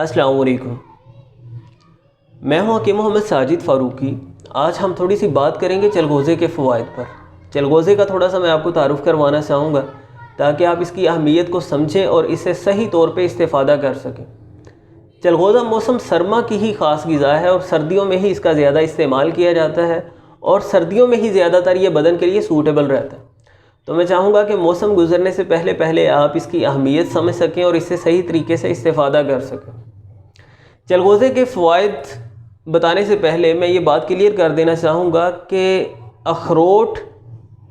अस्सलाम वालेकुम। मैं हूं हकीम मोहम्मद साजिद फ़ारूकी। आज हम थोड़ी सी बात करेंगे चलगोज़े के फ़वाइद पर। चलगोज़े का थोड़ा सा मैं आपको तारुफ़ करवाना चाहूँगा ताकि आप इसकी अहमियत को समझें और इससे सही तौर पे इस्तेफ़ादा कर सकें। चलगोज़ा मौसम सरमा की ही ख़ास ग़िज़ा है और सर्दियों में ही इसका ज़्यादा इस्तेमाल किया जाता है और सर्दियों में ही ज़्यादातर ये बदन के लिए सूटेबल रहता है। तो मैं चाहूँगा कि मौसम गुज़रने से पहले आप इसकी अहमियत समझ सकें और इससे सही तरीके से इस्तेफ़ादा कर सकें। चलगोज़े के फ़वाइद बताने से पहले मैं ये बात क्लियर कर देना चाहूँगा कि अखरोट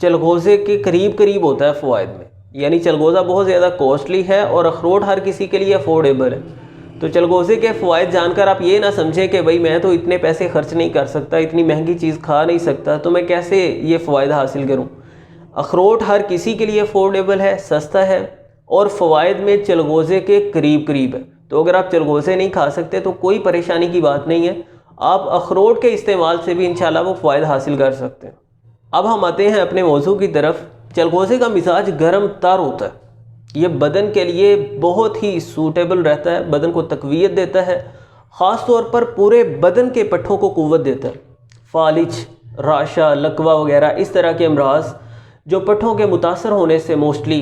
चलगोज़े के करीब होता है फ़वाइद में, यानी चलगोज़ा बहुत ज़्यादा कॉस्टली है और अखरोट हर किसी के लिए अफोर्डेबल है। तो चलगोज़े के फ़वाइद जानकर आप ये ना समझें कि भाई मैं तो इतने पैसे खर्च नहीं कर सकता, इतनी महंगी चीज़ खा नहीं सकता, तो मैं कैसे ये फ़वाइद हासिल करूँ। अखरोट हर किसी के लिए अफोर्डेबल है, सस्ता है और फ़वाइद में चलगोज़े के करीब है। तो अगर आप चलगोज़े नहीं खा सकते तो कोई परेशानी की बात नहीं है, आप अखरोट के इस्तेमाल से भी इंशाल्लाह वो फ़ायदा हासिल कर सकते हैं। अब हम आते हैं अपने मौजू की तरफ। चलगोज़े का मिजाज गर्म तर होता है, ये बदन के लिए बहुत ही सूटेबल रहता है, बदन को तक़वियत देता है, ख़ास तौर पर पूरे बदन के पट्ठों को क़ुव्वत देता है। फालिज, राशा, लकवा वगैरह इस तरह के अमराज जो पट्ठों के मुतासर होने से मोस्टली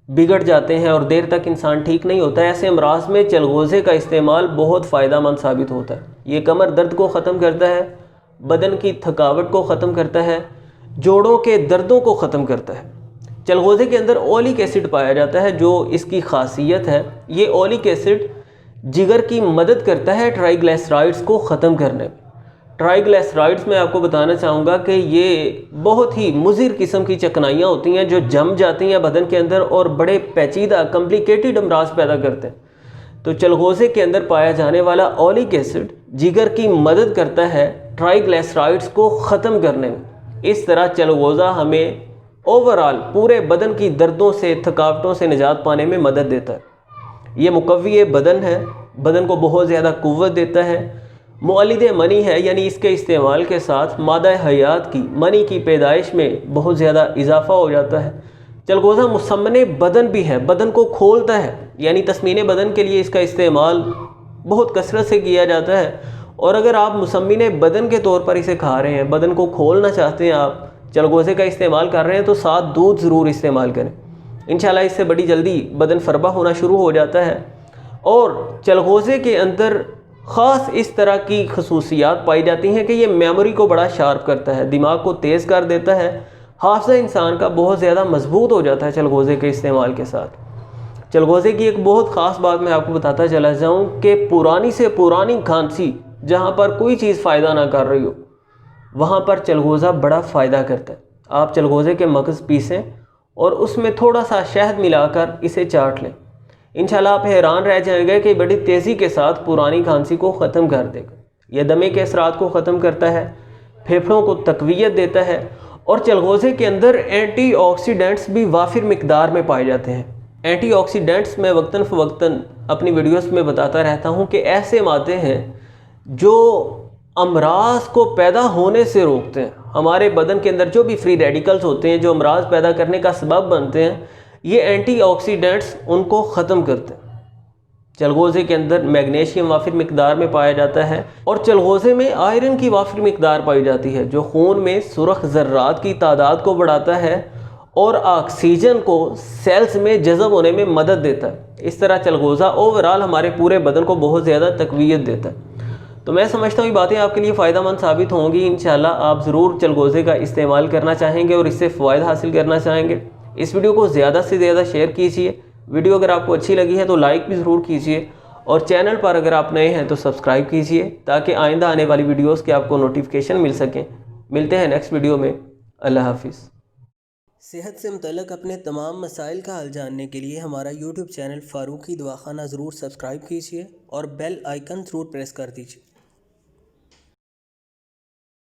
बिगड़ जाते हैं और देर तक इंसान ठीक नहीं होता है, ऐसे अमराज में चलगोज़े का इस्तेमाल बहुत फ़ायदा मंद साबित होता है। ये कमर दर्द को ख़त्म करता है, बदन की थकावट को ख़त्म करता है, जोड़ों के दर्दों को ख़त्म करता है। चलगोज़े के अंदर ओलिक एसिड पाया जाता है जो इसकी खासियत है। ये ओलिक एसिड जिगर की मदद करता है ट्राइग्लिसराइड्स को ख़त्म करने में। ट्राइग्लिसराइड्स में आपको बताना चाहूँगा कि ये बहुत ही मुज़िर किस्म की चिकनाइयाँ होती हैं जो जम जाती हैं बदन के अंदर और बड़े पेचीदा कॉम्प्लिकेटेड अमराज पैदा करते हैं। तो चलगोज़े के अंदर पाया जाने वाला ओलिक एसिड जिगर की मदद करता है ट्राइग्लिसराइड्स को ख़त्म करने में। इस तरह चलगोज़ा हमें ओवरऑल पूरे बदन की दर्दों से, थकावटों से निजात पाने में मदद देता है। ये मुकव्वी बदन है, बदन को बहुत ज़्यादा क़ुव्वत देता है। मुअल्लिद मनी है, यानी इसके इस्तेमाल के साथ मादा हयात की मनी की पैदाइश में बहुत ज़्यादा इजाफ़ा हो जाता है। चलगोज़ा मुसम्मने बदन भी है, बदन को खोलता है, यानी तस्मीने बदन के लिए इसका इस्तेमाल बहुत कसरत से किया जाता है। और अगर आप मुसम्मिने बदन के तौर पर इसे खा रहे हैं, बदन को खोलना चाहते हैं, आप चलगोज़े का इस्तेमाल कर रहे हैं, तो साथ दूध ज़रूर इस्तेमाल करें। इंशाल्लाह इससे बड़ी जल्दी बदन फरबा होना शुरू हो जाता है। और चलगोज़े के अंदर ख़ास इस तरह की खसूसियात पाई जाती हैं कि ये मेमोरी को बड़ा शार्प करता है, दिमाग को तेज़ कर देता है, हाफ़िज़ा इंसान का बहुत ज़्यादा मजबूत हो जाता है चलगोज़े के इस्तेमाल के साथ। चलगोज़े की एक बहुत ख़ास बात मैं आपको बताता चला जाऊँ कि पुरानी से पुरानी खांसी जहाँ पर कोई चीज़ फ़ायदा ना कर रही हो, वहाँ पर चलगोज़ा बड़ा फ़ायदा करता है। आप चलगोज़े के मगज़ पीसें और उसमें थोड़ा सा शहद मिलाकर इसे चाट लें, इंशाल्लाह आप हैरान रह जाएंगे कि बड़ी तेज़ी के साथ पुरानी खांसी को ख़त्म कर देगा। यह दमे के असरात को ख़त्म करता है, फेफड़ों को तक़वियत देता है और चलगोज़े के अंदर एंटीऑक्सीडेंट्स भी वाफिर मिक़दार में पाए जाते हैं। एंटीऑक्सीडेंट्स मैं वक्तन फ़वक्तन अपनी वीडियोस में बताता रहता हूँ कि ऐसे मादे हैं जो अमराज को पैदा होने से रोकते हैं। हमारे बदन के अंदर जो भी फ्री रेडिकल्स होते हैं जो अमराज पैदा करने का सबब बनते हैं, ये एंटीऑक्सीडेंट्स उनको ख़त्म करते हैं। चलगोज़े के अंदर मैग्नीशियम वाफिर मिक़दार में पाया जाता है और चलगोज़े में आयरन की वाफिर मिक़दार पाई जाती है जो खून में सुरख ज़र्रात की तादाद को बढ़ाता है और ऑक्सीजन को सेल्स में जज़ब होने में मदद देता है। इस तरह चलगोज़ा ओवरऑल हमारे पूरे बदन को बहुत ज़्यादा तक़वियत देता है। तो मैं समझता हूँ ये बातें आपके लिए फ़ायदा मंद साबित होंगी। इंशाल्लाह आप ज़रूर चलगोज़े का इस्तेमाल करना चाहेंगे और इससे फ़वाइद हासिल करना चाहेंगे। इस वीडियो को ज़्यादा से ज़्यादा शेयर कीजिए। वीडियो अगर आपको अच्छी लगी है तो लाइक भी ज़रूर कीजिए और चैनल पर अगर आप नए हैं तो सब्सक्राइब कीजिए ताकि आइंदा आने वाली वीडियोस के आपको नोटिफिकेशन मिल सकें। मिलते हैं नेक्स्ट वीडियो में। अल्लाह हाफिज़। सेहत से मुतल्लक़ अपने तमाम मसाइल का हल जानने के लिए हमारा यूट्यूब चैनल फ़ारूकी दवाखाना ज़रूर सब्सक्राइब कीजिए और बेल आइकन ज़रूर प्रेस कर दीजिए।